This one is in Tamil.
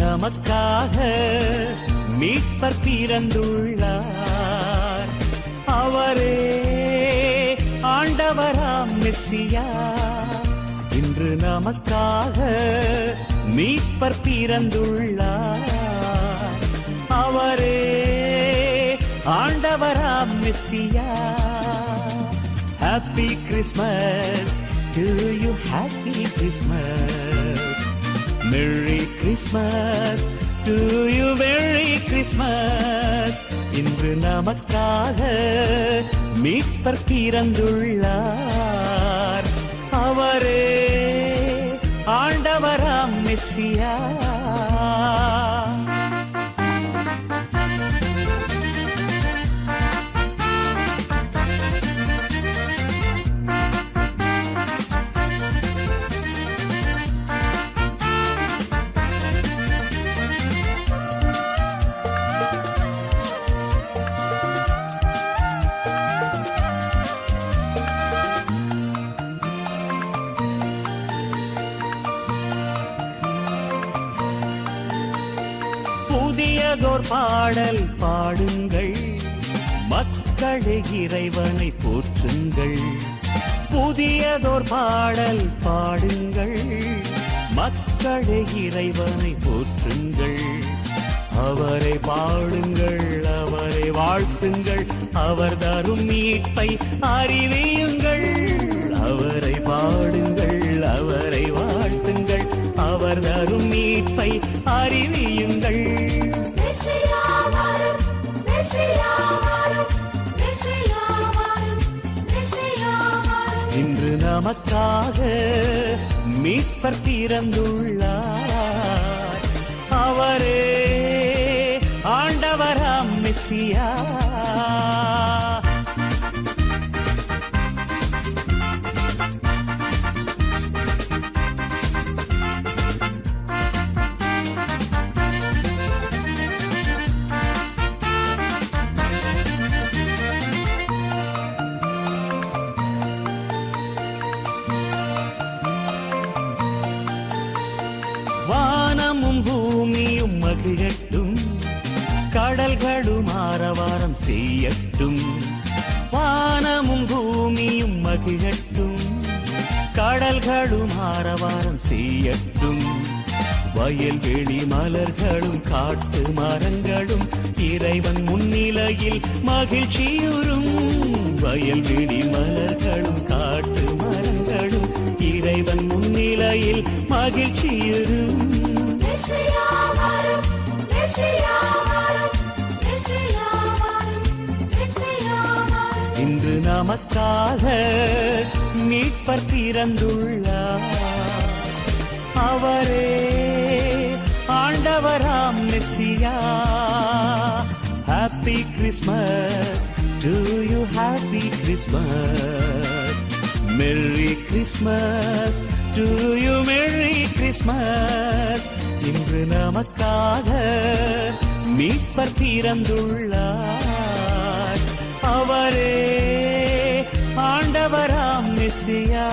நமக்காக மீட்பர் பிறந்துள்ளார். அவரே ஆண்டவராம் மெசியா. இன்று நமக்காக மீட்பர் பிறந்துள்ளார். அவரே ஆண்டவராம் மெசியா. Happy Christmas to you, Happy Christmas. Merry Christmas to you, Merry Christmas. இன்று நமக்காக மீட்பர் பிறந்துள்ளார். அவரே ஆண்டவராம் மெசியா. புதியதோர் பாடல் பாடுங்கள், மக்களே இறைவனை போற்றுங்கள். புதியதோர் பாடல் பாடுங்கள், மக்களே இறைவனை போற்றுங்கள். அவரை பாடுங்கள், அவரை வாழ்த்துங்கள், அவர் தரும் மீட்பை அறிவியுங்கள். அவரை பாடுங்கள், அவரை வாழ்த்துங்கள், அவர் தரும் மீட்பை அறிவியுங்கள். இன்று நமக்காக மீட்பர் பிறந்துள்ளார். அவரே ஆண்டவராம் மெசியா. வானமும் பூமியும் மகிழட்டும், கடல்களும் ஆரவாரம் செய்யட்டும். வானமும் பூமியும் மகிழட்டும், கடல்களும் ஆரவாரம் செய்யட்டும். வயல்வெளி மலர்களும் காட்டு மரங்களும் இறைவன் முன்னிலையில் மகிழ்ச்சியுறும். வயல்வெளி மலர்களும் காட்டு மரங்களும் இறைவன் முன்னிலையில் மகிழ்ச்சியுறும். இன்று நமக்காக மீட்பர் பிறந்துள்ளார். அவரே ஆண்டவராம் மெசியா. Happy Christmas to you, Happy Christmas. Merry Christmas to you, Merry Christmas. இன்று நமக்காக மீட்பர் பிறந்துள்ளார். அவரே ஆண்டவராம் மெசியா.